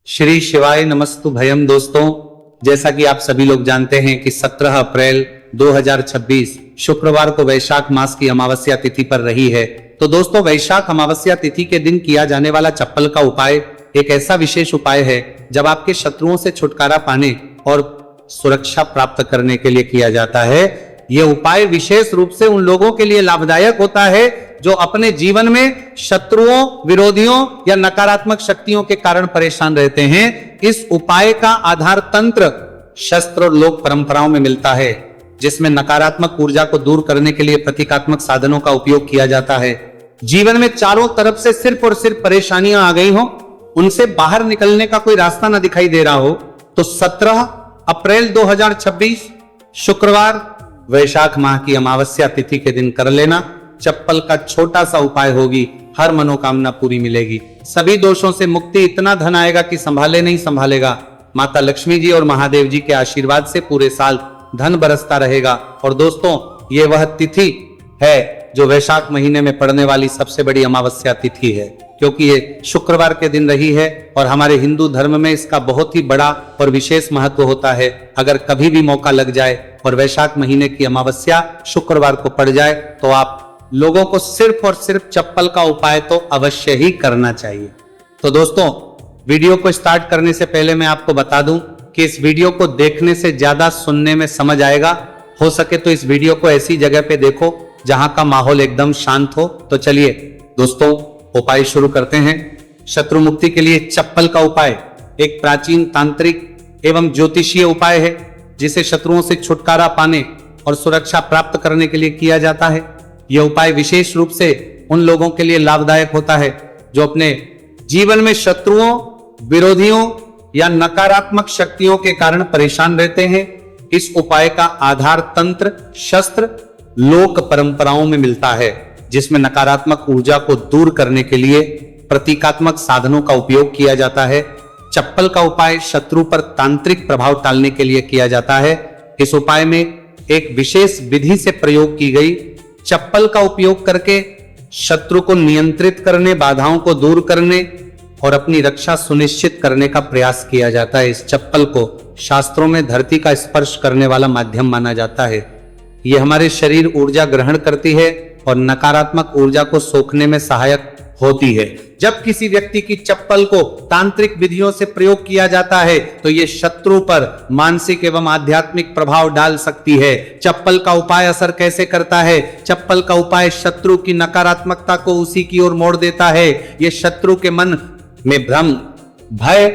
श्री शिवाय नमस्तु भयम। दोस्तों, जैसा कि आप सभी लोग जानते हैं कि 17 अप्रैल 2026 शुक्रवार को वैशाख मास की अमावस्या तिथि पर रही है। तो दोस्तों, वैशाख अमावस्या तिथि के दिन किया जाने वाला चप्पल का उपाय एक ऐसा विशेष उपाय है जब आपके शत्रुओं से छुटकारा पाने और सुरक्षा प्राप्त करने के लिए किया जाता है। यह उपाय विशेष रूप से उन लोगों के लिए लाभदायक होता है जो अपने जीवन में शत्रुओं, विरोधियों या नकारात्मक शक्तियों के कारण परेशान रहते हैं। इस उपाय का आधार तंत्र, शस्त्र और लोक परंपराओं में मिलता है, जिसमें नकारात्मक ऊर्जा को दूर करने के लिए प्रतीकात्मक साधनों का उपयोग किया जाता है। जीवन में चारों तरफ से सिर्फ और सिर्फ परेशानियां आ गई हो, उनसे बाहर निकलने का कोई रास्ता ना दिखाई दे रहा हो, तो 17 अप्रैल 2026 शुक्रवार वैशाख माह की अमावस्या तिथि के दिन कर लेना। चप्पल का छोटा सा उपाय होगी, हर मनोकामना पूरी मिलेगी, सभी दोषों से मुक्ति, इतना धन आएगा कि संभाले नहीं संभालेगा। माता लक्ष्मी जी और महादेव जी के आशीर्वाद से पूरे साल धन बरसता रहेगा। और दोस्तों, ये वह तिथि है जो वैशाख महीने में पड़ने वाली सबसे बड़ी अमावस्या तिथि है, क्योंकि ये शुक्रवार के दिन रही है और हमारे हिंदू धर्म में इसका बहुत ही बड़ा और विशेष महत्व होता है। अगर कभी भी मौका लग जाए और वैशाख महीने की अमावस्या शुक्रवार को पड़ जाए तो आप लोगों को सिर्फ और सिर्फ चप्पल का उपाय तो अवश्य ही करना चाहिए। तो दोस्तों, वीडियो को स्टार्ट करने से पहले मैं आपको बता दूं कि इस वीडियो को देखने से ज्यादा सुनने में समझ आएगा। हो सके तो इस वीडियो को ऐसी जगह पे देखो जहां का माहौल एकदम शांत हो। तो चलिए दोस्तों, उपाय शुरू करते हैं। शत्रु मुक्ति के लिए चप्पल का उपाय एक प्राचीन तांत्रिक एवं ज्योतिषीय उपाय है, जिसे शत्रुओं से छुटकारा पाने और सुरक्षा प्राप्त करने के लिए किया जाता है। यह उपाय विशेष रूप से उन लोगों के लिए लाभदायक होता है जो अपने जीवन में शत्रुओं, विरोधियों या नकारात्मक शक्तियों के कारण परेशान रहते हैं। इस उपाय का आधार तंत्र, शस्त्र, लोक परंपराओं में मिलता है, जिसमें नकारात्मक ऊर्जा को दूर करने के लिए प्रतीकात्मक साधनों का उपयोग किया जाता है। चप्पल का उपाय शत्रु पर तांत्रिक प्रभाव टालने के लिए किया जाता है। इस उपाय में एक विशेष विधि से प्रयोग की गई चप्पल का उपयोग करके शत्रु को नियंत्रित करने, बाधाओं को दूर करने और अपनी रक्षा सुनिश्चित करने का प्रयास किया जाता है। इस चप्पल को शास्त्रों में धरती का स्पर्श करने वाला माध्यम माना जाता है। यह हमारे शरीर ऊर्जा ग्रहण करती है और नकारात्मक ऊर्जा को सोखने में सहायक होती है। जब किसी व्यक्ति की चप्पल को तांत्रिक विधियों से प्रयोग किया जाता है तो यह शत्रु पर मानसिक एवं आध्यात्मिक प्रभाव डाल सकती है। चप्पल का उपाय असर कैसे करता है? चप्पल का उपाय शत्रु की नकारात्मकता को उसी की ओर मोड़ देता है। यह शत्रु के मन में भ्रम, भय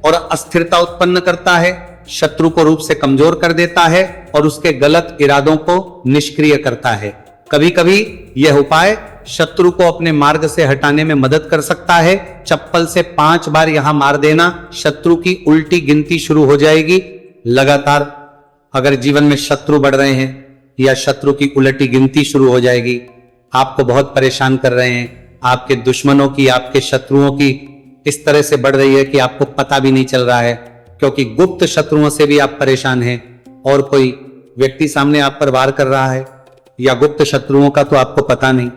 और अस्थिरता उत्पन्न करता है, शत्रु को रूप से कमजोर कर देता है और उसके गलत इरादों को निष्क्रिय करता है। कभी कभी यह उपाय शत्रु को अपने मार्ग से हटाने में मदद कर सकता है। चप्पल से 5 बार यहां मार देना, शत्रु की उल्टी गिनती शुरू हो जाएगी। लगातार अगर जीवन में शत्रु बढ़ रहे हैं या शत्रु की उल्टी गिनती शुरू हो जाएगी, आपको बहुत परेशान कर रहे हैं, आपके दुश्मनों की, आपके शत्रुओं की इस तरह से बढ़ रही है कि आपको पता भी नहीं चल रहा है, क्योंकि गुप्त शत्रुओं से भी आप परेशान हैं और कोई व्यक्ति सामने आप पर वार कर रहा है, या गुप्त शत्रुओं का तो आपको पता नहीं,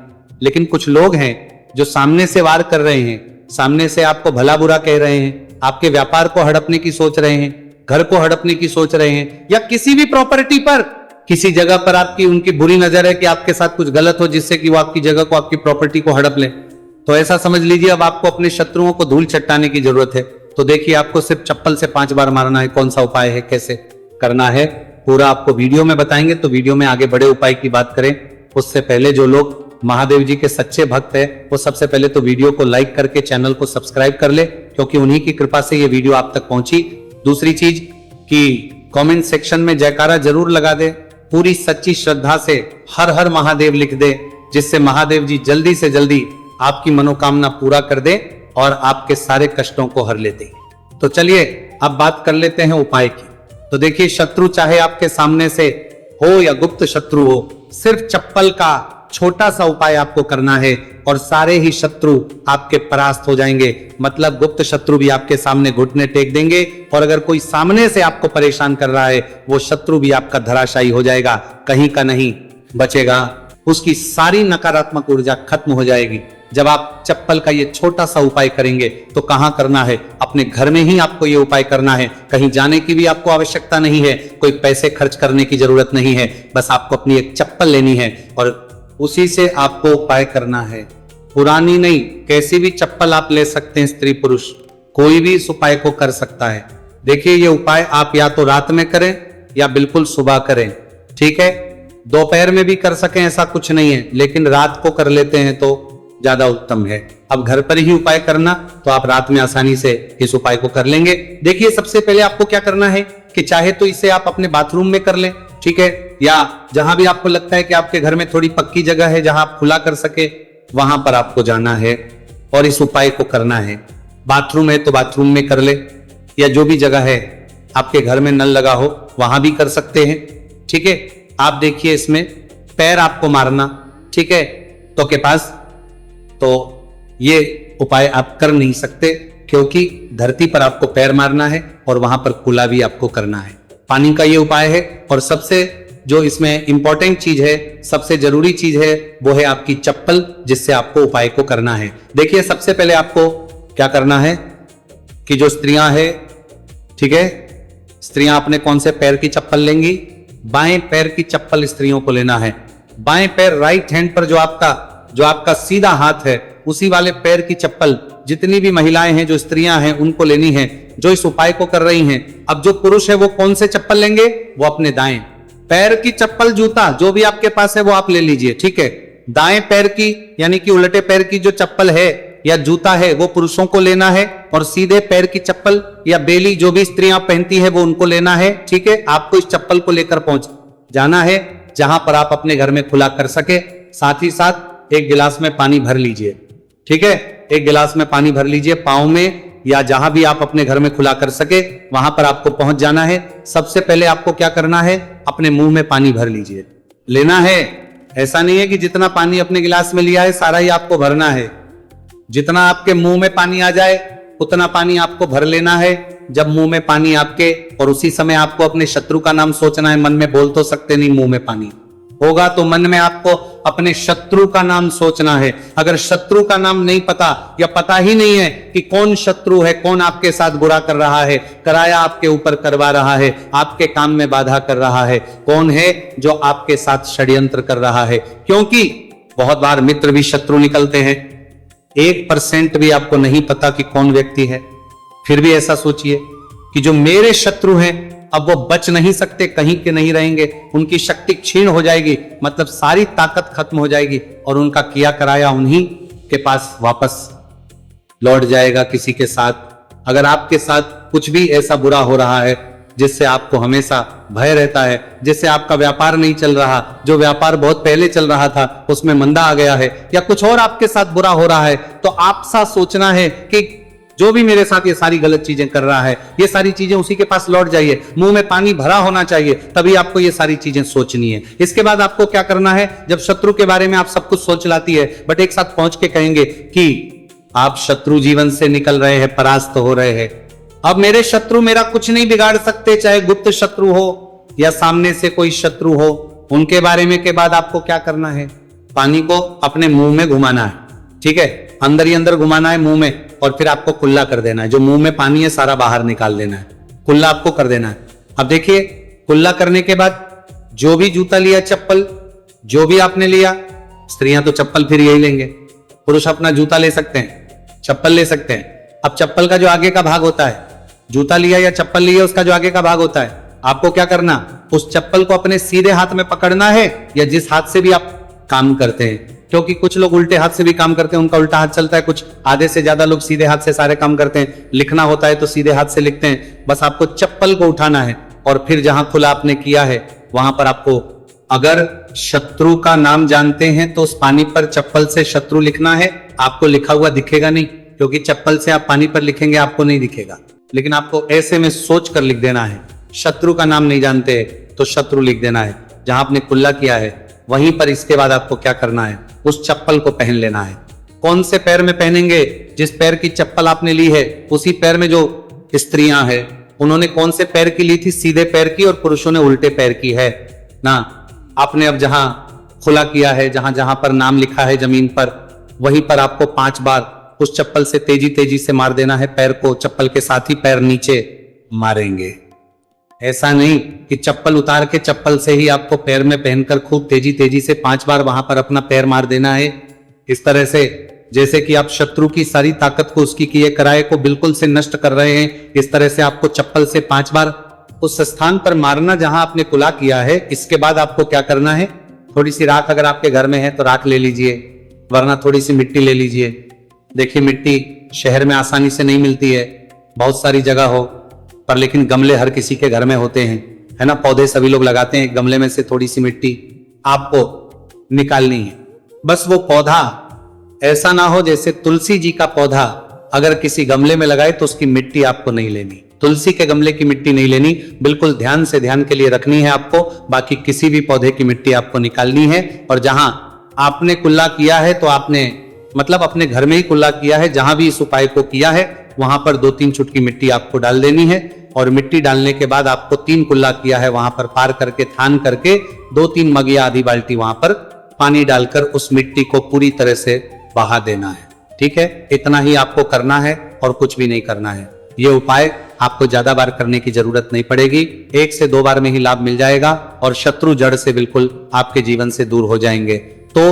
लेकिन कुछ लोग हैं जो सामने से वार कर रहे हैं, सामने से आपको भला बुरा कह रहे हैं, आपके व्यापार को हड़पने की सोच रहे हैं, घर को हड़पने की सोच रहे हैं, या किसी भी प्रॉपर्टी पर, किसी जगह पर आपकी उनकी बुरी नजर है कि आपके साथ कुछ गलत हो जिससे कि वो आपकी जगह को, आपकी प्रॉपर्टी को हड़प ले। तो ऐसा समझ लीजिए अब आपको अपने शत्रुओं को धूल चट्टाने की जरूरत है। तो देखिए, आपको सिर्फ चप्पल से 5 बार मारना है। कौन सा उपाय है, कैसे करना है, पूरा आपको वीडियो में बताएंगे। तो वीडियो में आगे बड़े उपाय की बात करें उससे पहले जो लोग महादेव जी के सच्चे भक्त हैं वो सबसे पहले तो वीडियो को लाइक करके चैनल को सब्सक्राइब कर ले, क्योंकि उन्हीं की कृपा से ये वीडियो आप तक पहुंची। दूसरी चीज कि कमेंट सेक्शन में जयकारा जरूर लगा दे, पूरी सच्ची श्रद्धा से हर हर महादेव लिख दे, जिससे महादेव जी जल्दी से जल्दी आपकी मनोकामना पूरा कर दे और आपके सारे कष्टों को हर लेते। तो चलिए अब बात कर लेते हैं उपाय की। तो देखिए, शत्रु चाहे आपके सामने से हो या गुप्त शत्रु हो, सिर्फ चप्पल का छोटा सा उपाय आपको करना है और सारे ही शत्रु आपके परास्त हो जाएंगे। मतलब गुप्त शत्रु भी आपके सामने घुटने टेक देंगे, और अगर कोई सामने से आपको परेशान कर रहा है वो शत्रु भी आपका धराशायी हो जाएगा, कहीं का नहीं बचेगा, उसकी सारी नकारात्मक ऊर्जा खत्म हो जाएगी। जब आप चप्पल का ये छोटा सा उपाय करेंगे तो कहाँ करना है, अपने घर में ही आपको ये उपाय करना है। कहीं जाने की भी आपको आवश्यकता नहीं है, कोई पैसे खर्च करने की जरूरत नहीं है। बस आपको अपनी एक चप्पल लेनी है और उसी से आपको उपाय करना है। पुरानी नहीं, कैसी भी चप्पल आप ले सकते हैं, स्त्री पुरुष कोई भी इस उपाय को कर सकता है। देखिए ये उपाय आप या तो रात में करें या बिल्कुल सुबह करें, ठीक है। दोपहर में भी कर सकें ऐसा कुछ नहीं है, लेकिन रात को कर लेते हैं तो ज्यादा उत्तम है। अब घर पर ही उपाय करना तो आप रात में आसानी से इस उपाय को कर लेंगे। देखिए सबसे पहले आपको क्या करना है कि चाहे तो इसे आप अपने बाथरूम में कर लें, ठीक है, या जहां भी आपको लगता है कि आपके घर में थोड़ी पक्की जगह है जहां आप खुला कर सके, वहां पर आपको जाना है और इस उपाय को करना है। बाथरूम है तो बाथरूम में कर ले, या जो भी जगह है आपके घर में नल लगा हो वहां भी कर सकते हैं, ठीक है। आप देखिए इसमें पैर आपको मारना, ठीक है, तो के पास तो ये उपाय आप कर नहीं सकते क्योंकि धरती पर आपको पैर मारना है और वहां पर कुला भी आपको करना है। पानी का ये उपाय है और सबसे जो इसमें इंपॉर्टेंट चीज है, सबसे जरूरी चीज है, वो है आपकी चप्पल जिससे आपको उपाय को करना है। देखिए सबसे पहले आपको क्या करना है कि जो स्त्रियां हैं, ठीक है, स्त्रियां अपने कौन से पैर की चप्पल लेंगी, बाएं पैर की चप्पल स्त्रियों को लेना है। बाएं पैर राइट हैंड पर जो आपका सीधा हाथ है उसी वाले पैर की चप्पल जितनी भी महिलाएं हैं, जो स्त्रियां हैं, उनको लेनी है जो इस उपाय को कर रही हैं। अब जो पुरुष है वो कौन से चप्पल लेंगे, वो अपने दाएं पैर की चप्पल, जूता जो भी आपके पास है वो आप ले लीजिए, ठीक है। दाएं पैर की यानी कि उल्टे पैर की जो चप्पल है या जूता है वो पुरुषों को लेना है और सीधे पैर की चप्पल या बेली जो भी स्त्रियां पहनती है वो उनको लेना है, ठीक है। आपको इस चप्पल को लेकर पहुंच जाना है जहां पर आप अपने घर में खुला कर सके। साथ ही साथ एक गिलास में पानी भर लीजिए, ठीक है, एक गिलास में पानी भर लीजिए। पांव में या जहां भी आप अपने घर में खुला कर सके वहां पर आपको पहुंच जाना है। सबसे पहले आपको क्या करना है, अपने मुंह में पानी भर लीजिए, लेना है। ऐसा नहीं है कि जितना पानी अपने गिलास में लिया है सारा ही आपको भरना है। जितना आपके मुंह में पानी आ जाए उतना पानी आपको भर लेना है। जब मुंह में पानी आपके, और उसी समय आपको अपने शत्रु का नाम सोचना है। मन में बोल तो सकते नहीं, मुंह में पानी होगा तो मन में आपको अपने शत्रु का नाम सोचना है। अगर शत्रु का नाम नहीं पता या पता ही नहीं है कि कौन शत्रु है, कौन आपके साथ बुरा कर रहा है, कराया आपके ऊपर करवा रहा है, आपके काम में बाधा कर रहा है, कौन है जो आपके साथ षड्यंत्र कर रहा है, क्योंकि बहुत बार मित्र भी शत्रु निकलते हैं। 1% भी आपको नहीं पता कि कौन व्यक्ति है, फिर भी ऐसा सोचिए कि जो मेरे शत्रु हैं अब वो बच नहीं सकते, कहीं के नहीं रहेंगे, उनकी शक्ति क्षीण हो जाएगी, मतलब सारी ताकत खत्म हो जाएगी और उनका किया कराया उन्हीं के पास वापस लौट जाएगा किसी के साथ। अगर आपके साथ कुछ भी ऐसा बुरा हो रहा है जिससे आपको हमेशा भय रहता है, जिससे आपका व्यापार नहीं चल रहा, जो व्यापार बहुत पहले चल रहा था उसमें मंदा आ गया है, या कुछ और आपके साथ बुरा हो रहा है, तो आप सा सोचना है कि जो भी मेरे साथ ये सारी गलत चीजें कर रहा है, ये सारी चीजें उसी के पास लौट जाइए। मुंह में पानी भरा होना चाहिए, तभी आपको ये सारी चीजें सोचनी है। इसके बाद आपको क्या करना है, जब शत्रु के बारे में आप सब कुछ सोच लाती है, बट एक साथ पहुंच के कहेंगे कि आप शत्रु जीवन से निकल रहे हैं, परास्त हो रहे हैं। अब मेरे शत्रु मेरा कुछ नहीं बिगाड़ सकते, चाहे गुप्त शत्रु हो या सामने से कोई शत्रु हो। उनके बारे में के बाद आपको क्या करना है, पानी को अपने मुंह में घुमाना है, ठीक है, अंदर ही अंदर घुमाना है मुंह में, और फिर आपको कुल्ला कर देना है। जो मुंह में पानी है सारा बाहर निकाल देना है, कुल्ला आपको कर देना है। अब देखिए कुल्ला करने के बाद जो भी जूता लिया, चप्पल जो भी आपने लिया, स्त्रियां तो चप्पल फिर यही लेंगे, पुरुष अपना जूता ले सकते हैं, चप्पल ले सकते हैं। अब चप्पल का जो आगे का भाग होता है, जूता लिया या चप्पल लिया, उसका जो आगे का भाग होता है, आपको क्या करना, उस चप्पल को अपने सीधे हाथ में पकड़ना है या जिस हाथ से भी आप काम करते हैं, क्योंकि कुछ लोग उल्टे हाथ से भी काम करते हैं, उनका उल्टा हाथ चलता है, कुछ आधे से ज्यादा लोग सीधे हाथ से सारे काम करते हैं। लिखना होता है तो सीधे हाथ से लिखते हैं। बस आपको चप्पल को उठाना है और फिर जहां खुला आपने किया है वहां पर आपको, अगर शत्रु का नाम जानते हैं तो उस पानी पर चप्पल से शत्रु लिखना है। आपको लिखा हुआ दिखेगा नहीं, क्योंकि चप्पल से आप पानी पर लिखेंगे आपको नहीं दिखेगा, लेकिन आपको ऐसे में सोच कर लिख देना है। शत्रु का नाम नहीं जानते तो शत्रु लिख देना है। जहां आपने कुल्ला किया है वहीं पर इसके बाद आपको क्या करना है, उस चप्पल को पहन लेना है। कौन से पैर में पहनेंगे, जिस पैर की चप्पल आपने ली है उसी पैर में। जो स्त्रियां हैं उन्होंने कौन से पैर की ली थी, सीधे पैर की, और पुरुषों ने उल्टे पैर की है ना। आपने अब जहां खुला किया है, जहां जहां पर नाम लिखा है जमीन पर, वहीं पर आपको 5 बार उस चप्पल से तेजी तेजी से मार देना है। पैर को चप्पल के साथ ही पैर नीचे मारेंगे। ऐसा नहीं कि चप्पल उतार के चप्पल से ही आपको पैर में पहनकर खूब तेजी तेजी से 5 बार वहां पर अपना पैर मार देना है। इस तरह से जैसे कि आप शत्रु की सारी ताकत को, उसकी किए कराए को बिल्कुल से नष्ट कर रहे हैं। इस तरह से आपको चप्पल से 5 बार उस स्थान पर मारना जहां आपने कुला किया है। इसके बाद आपको क्या करना है, थोड़ी सी राख अगर आपके घर में है तो राख ले लीजिए, वरना थोड़ी सी मिट्टी ले लीजिए। देखिए मिट्टी शहर में आसानी से नहीं मिलती है, बहुत सारी जगह हो पर, लेकिन गमले हर किसी के घर में होते हैं, है ना। पौधे सभी लोग लगाते हैं, गमले में से थोड़ी सी मिट्टी आपको निकालनी है। बस वो पौधा ऐसा ना हो जैसे तुलसी जी का पौधा अगर किसी गमले में लगाए तो उसकी मिट्टी आपको नहीं लेनी, तुलसी के गमले की मिट्टी नहीं लेनी, बिल्कुल ध्यान से ध्यान के लिए रखनी है आपको। बाकी किसी भी पौधे की मिट्टी आपको निकालनी है। और जहां आपने कुल्ला किया है तो आपने मतलब अपने घर में ही कुल्ला किया है, जहां भी इस उपाय को किया है वहां पर 2-3 चुटकी मिट्टी आपको डाल देनी है। और मिट्टी डालने के बाद आपको 3 कुल्ला किया है वहां पर पार करके, थान करके 2-3 मग या आधी बाल्टी वहां पर पानी डालकर उस मिट्टी को पूरी तरह से बहा देना है। ठीक है, इतना ही आपको करना है और कुछ भी नहीं करना है। ये उपाय आपको ज्यादा बार करने की जरूरत नहीं पड़ेगी, 1 से 2 बार में ही लाभ मिल जाएगा और शत्रु जड़ से बिल्कुल आपके जीवन से दूर हो जाएंगे। तो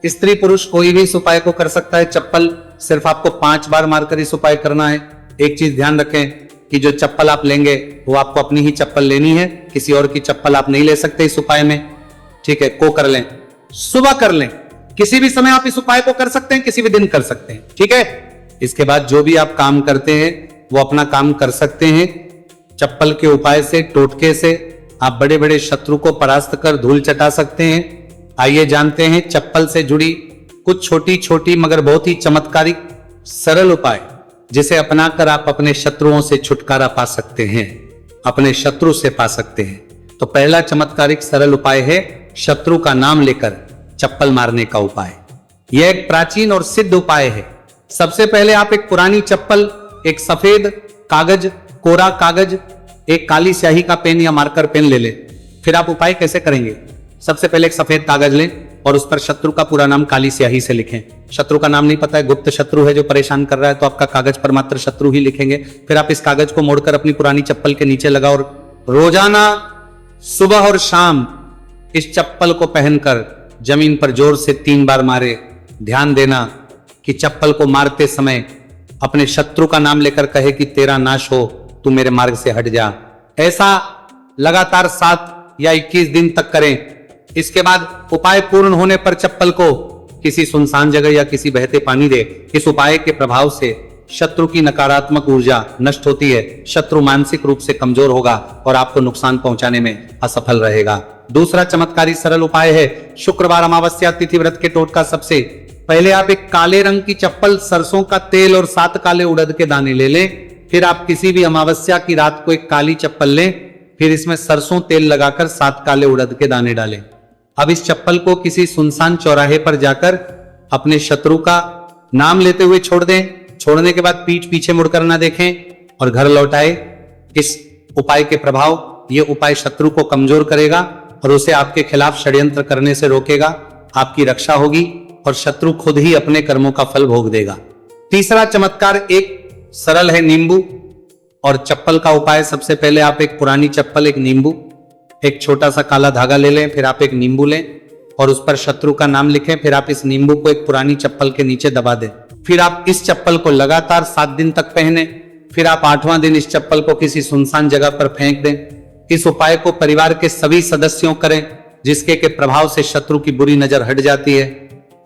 स्त्री पुरुष कोई भी इस उपाय को कर सकता है। चप्पल सिर्फ आपको 5 बार मारकर इस उपाय करना है। एक चीज ध्यान रखें कि जो चप्पल आप लेंगे वो आपको अपनी ही चप्पल लेनी है, किसी और की चप्पल आप नहीं ले सकते इस उपाय में। ठीक है, को कर लें, सुबह कर लें, किसी भी समय आप इस उपाय को कर सकते हैं, किसी भी दिन कर सकते हैं। ठीक है, इसके बाद जो भी आप काम करते हैं वो अपना काम कर सकते हैं। चप्पल के उपाय से, टोटके से आप बड़े बड़े शत्रु को परास्त कर धूल चटा सकते हैं। आइए जानते हैं चप्पल से जुड़ी कुछ छोटी छोटी मगर बहुत ही चमत्कारिक सरल उपाय, जिसे अपनाकर आप अपने शत्रुओं से छुटकारा पा सकते हैं, अपने शत्रु से पा सकते हैं। तो पहला चमत्कारिक सरल उपाय है शत्रु का नाम लेकर चप्पल मारने का उपाय। यह एक प्राचीन और सिद्ध उपाय है। सबसे पहले आप एक पुरानी चप्पल, एक सफेद कागज, कोरा कागज, एक काली स्याही का पेन या मार्कर पेन ले लें। फिर आप उपाय कैसे करेंगे, सबसे पहले एक सफेद कागज लें और उस पर शत्रु का पूरा नाम काली स्याही से लिखें। शत्रु का नाम नहीं पता है, गुप्त शत्रु है जो परेशान कर रहा है, तो आपका कागज पर मात्र शत्रु ही लिखेंगे। फिर आप इस कागज को मोड़कर अपनी पुरानी चप्पल के नीचे लगाओ और रोजाना सुबह और शाम इस चप्पल को पहनकर जमीन पर जोर से 3 बार मारे। ध्यान देना कि चप्पल को मारते समय अपने शत्रु का नाम लेकर कहे कि तेरा नाश हो, तू मेरे मार्ग से हट जा। ऐसा लगातार 7 या 21 दिन तक करें। इसके बाद उपाय पूर्ण होने पर चप्पल को किसी सुनसान जगह या किसी बहते पानी दे। इस उपाय के प्रभाव से शत्रु की नकारात्मक ऊर्जा नष्ट होती है, शत्रु मानसिक रूप से कमजोर होगा और आपको नुकसान पहुंचाने में असफल रहेगा। दूसरा चमत्कारी सरल उपाय है शुक्रवार अमावस्या तिथि व्रत के टोटका। सबसे पहले आप एक काले रंग की चप्पल, सरसों का तेल और 7 काले उड़द के दाने ले लें। फिर आप किसी भी अमावस्या की रात को एक काली चप्पल लें, फिर इसमें सरसों तेल लगाकर 7 काले उड़द के दाने डालें। अब इस चप्पल को किसी सुनसान चौराहे पर जाकर अपने शत्रु का नाम लेते हुए छोड़ दें। छोड़ने के बाद पीठ पीछे मुड़कर ना देखें और घर लौट आए। इस उपाय के प्रभाव, ये उपाय शत्रु को कमजोर करेगा और उसे आपके खिलाफ षड्यंत्र करने से रोकेगा, आपकी रक्षा होगी और शत्रु खुद ही अपने कर्मों का फल भोग देगा। तीसरा चमत्कार एक सरल है नींबू और चप्पल का उपाय। सबसे पहले आप एक पुरानी चप्पल, एक नींबू, एक छोटा सा काला धागा ले लें। फिर आप एक नींबू लें और उस पर शत्रु का नाम लिखें। फिर आप इस नींबू को एक पुरानी चप्पल के नीचे दबा दें। फिर आप इस चप्पल को लगातार 7 दिन तक पहने। फिर आप 8वां दिन इस चप्पल को किसी सुनसान जगह पर फेंक दें। इस उपाय को परिवार के सभी सदस्यों करें, जिसके के प्रभाव से शत्रु की बुरी नजर हट जाती है।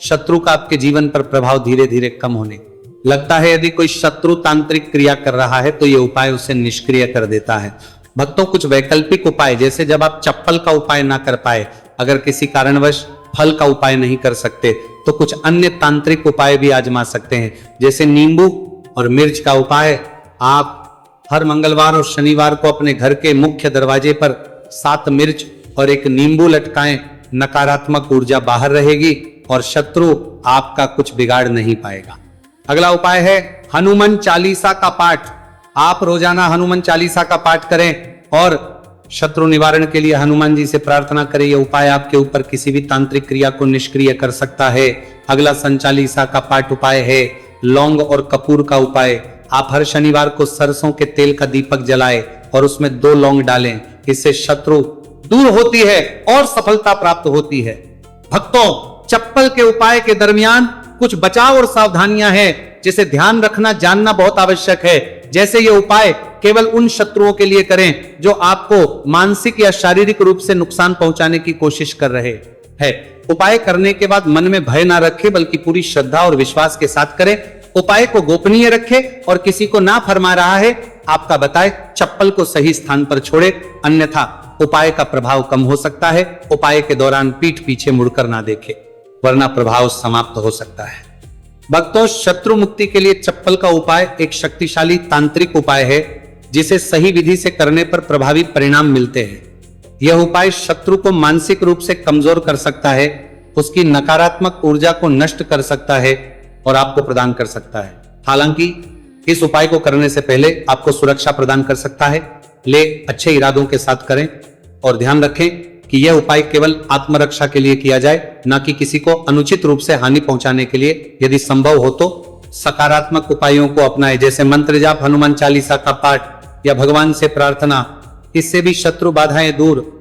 शत्रु का आपके जीवन पर प्रभाव धीरे धीरे कम होने लगता है। यदि कोई शत्रु तांत्रिक क्रिया कर रहा है तो ये उपाय उसे निष्क्रिय कर देता है। भक्तों, कुछ वैकल्पिक उपाय, जैसे जब आप चप्पल का उपाय ना कर पाए, अगर किसी कारणवश फल का उपाय नहीं कर सकते, तो कुछ अन्य तांत्रिक उपाय भी आजमा सकते हैं। जैसे नींबू और मिर्च का उपाय। आप हर मंगलवार और शनिवार को अपने घर के मुख्य दरवाजे पर 7 मिर्च और एक नींबू लटकाएं। नकारात्मक ऊर्जा बाहर रहेगी और शत्रु आपका कुछ बिगाड़ नहीं पाएगा। अगला उपाय है हनुमान चालीसा का पाठ। आप रोजाना हनुमान चालीसा का पाठ करें और शत्रु निवारण के लिए हनुमान जी से प्रार्थना करें। यह उपाय आपके ऊपर किसी भी तांत्रिक क्रिया को निष्क्रिय कर सकता है। अगला संचालीसा का पाठ उपाय है लौंग और कपूर का उपाय। आप हर शनिवार को सरसों के तेल का दीपक जलाएं और उसमें 2 लौंग डालें। इससे शत्रु दूर होती है और सफलता प्राप्त होती है। भक्तों, चप्पल के उपाय के दरमियान कुछ बचाव और सावधानियां हैं जिसे ध्यान रखना जानना बहुत आवश्यक है। जैसे ये उपाय केवल उन शत्रुओं के लिए करें जो आपको मानसिक या शारीरिक रूप से नुकसान पहुंचाने की कोशिश कर रहे हैं। उपाय करने के बाद मन में भय ना रखें बल्कि पूरी श्रद्धा और विश्वास के साथ करें। उपाय को गोपनीय रखें और किसी को ना फरमा रहा है आपका बताए चप्पल को सही स्थान पर छोड़े, अन्यथा उपाय का प्रभाव कम हो सकता है। उपाय के दौरान पीठ पीछे मुड़कर ना देखे वरना प्रभाव समाप्त हो सकता है। भक्तों, शत्रु मुक्ति के लिए चप्पल का उपाय एक शक्तिशाली तांत्रिक उपाय है जिसे सही विधि से करने पर प्रभावी परिणाम मिलते हैं। यह उपाय शत्रु को मानसिक रूप से कमजोर कर सकता है, उसकी नकारात्मक ऊर्जा को नष्ट कर सकता है और आपको प्रदान कर सकता है। हालांकि इस उपाय को करने से पहले आपको सुरक्षा प्रदान कर सकता है। ले अच्छे इरादों के साथ करें और ध्यान रखें कि यह उपाय केवल आत्मरक्षा के लिए किया जाए, न कि किसी को अनुचित रूप से हानि पहुंचाने के लिए। यदि संभव हो तो सकारात्मक उपायों को अपनाएं, जैसे मंत्र जाप, हनुमान चालीसा का पाठ या भगवान से प्रार्थना। इससे भी शत्रु बाधाएं दूर